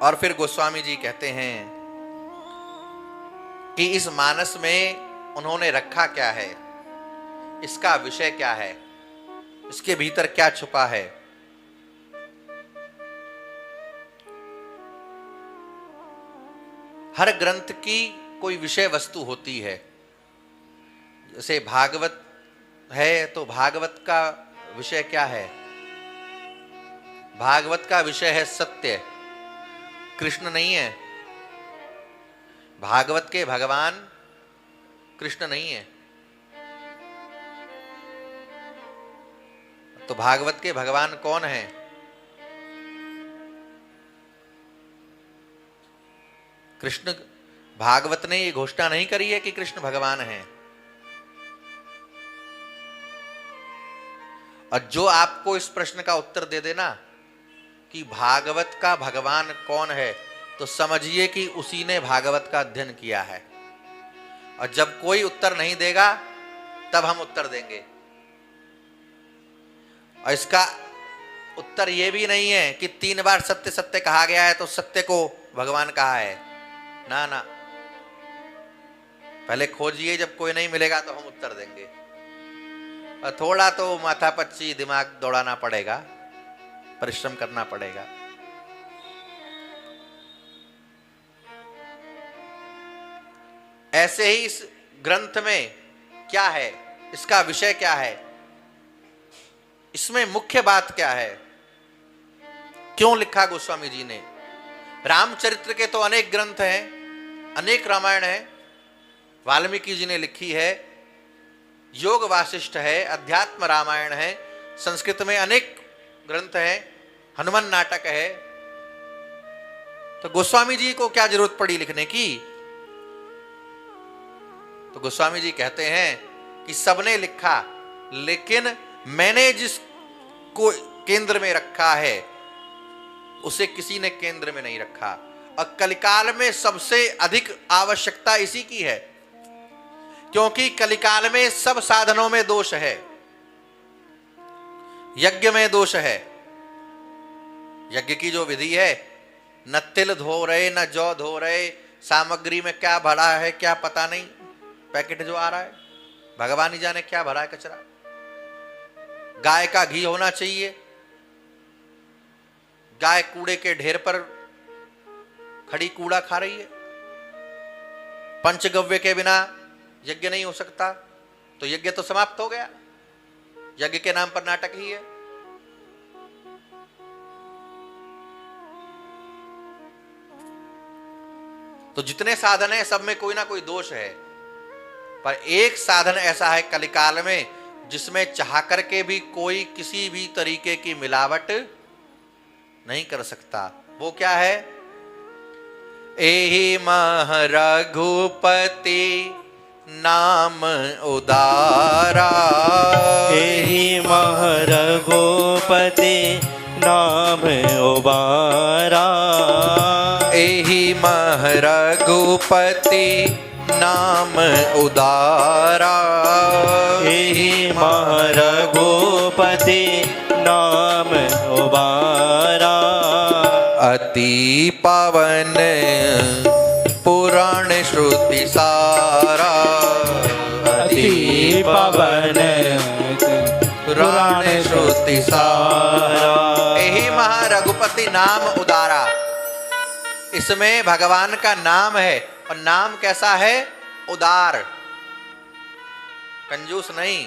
और फिर गोस्वामी जी कहते हैं कि इस मानस में उन्होंने रखा क्या है, इसका विषय क्या है, इसके भीतर क्या छुपा है। हर ग्रंथ की कोई विषय वस्तु होती है। जैसे भागवत है तो भागवत का विषय क्या है? भागवत का विषय है सत्य, कृष्ण नहीं है। भागवत के भगवान कृष्ण नहीं है। तो भागवत के भगवान कौन है? कृष्ण। भागवत ने ये घोषणा नहीं करी है कि कृष्ण भगवान है। और जो आपको इस प्रश्न का उत्तर दे देना कि भागवत का भगवान कौन है, तो समझिए कि उसी ने भागवत का अध्ययन किया है। और जब कोई उत्तर नहीं देगा तब हम उत्तर देंगे। और इसका उत्तर यह भी नहीं है कि 3 बार सत्य सत्य कहा गया है तो सत्य को भगवान कहा है। ना ना, पहले खोजिए, जब कोई नहीं मिलेगा तो हम उत्तर देंगे। और थोड़ा तो माथापच्ची दिमाग दौड़ाना पड़ेगा, परिश्रम करना पड़ेगा। ऐसे ही इस ग्रंथ में क्या है, इसका विषय क्या है, इसमें मुख्य बात क्या है, क्यों लिखा गोस्वामी जी ने। रामचरित्र के तो अनेक ग्रंथ हैं, अनेक रामायण है, वाल्मीकि जी ने लिखी है, योग वासिष्ठ है, अध्यात्म रामायण है, संस्कृत में अनेक ग्रंथ हैं, हनुमान नाटक है। तो गोस्वामी जी को क्या जरूरत पड़ी लिखने की? तो गोस्वामी जी कहते हैं कि सबने लिखा, लेकिन मैंने जिसको केंद्र में रखा है उसे किसी ने केंद्र में नहीं रखा। और कलिकाल में सबसे अधिक आवश्यकता इसी की है, क्योंकि कलिकाल में सब साधनों में दोष है। यज्ञ में दोष है। यज्ञ की जो विधि है, न तिल धो रहे न जौ धो रहे, सामग्री में क्या भरा है क्या पता नहीं, पैकेट जो आ रहा है भगवान ही जाने क्या भरा है कचरा। गाय का घी होना चाहिए, गाय कूड़े के ढेर पर खड़ी कूड़ा खा रही है। पंचगव्य के बिना यज्ञ नहीं हो सकता, तो यज्ञ तो समाप्त हो गया। यज्ञ के नाम पर नाटक ही है। तो जितने साधन है सब में कोई ना कोई दोष है, पर एक साधन ऐसा है कलिकाल में जिसमें चाह करके भी कोई किसी भी तरीके की मिलावट नहीं कर सकता। वो क्या है? एहि मह रघुपति नाम उदारा, एहि मह रघुपति नाम उबारा, एहि मह रघुपति नाम उदारा, एहि मह रघुपति नाम उबारा। अति पावन पुराण श्रुति सारा, अति पावन पुराण श्रुति सारा। यही महा रघुपति नाम उदारा। इसमें भगवान का नाम है, और नाम कैसा है? उदार, कंजूस नहीं।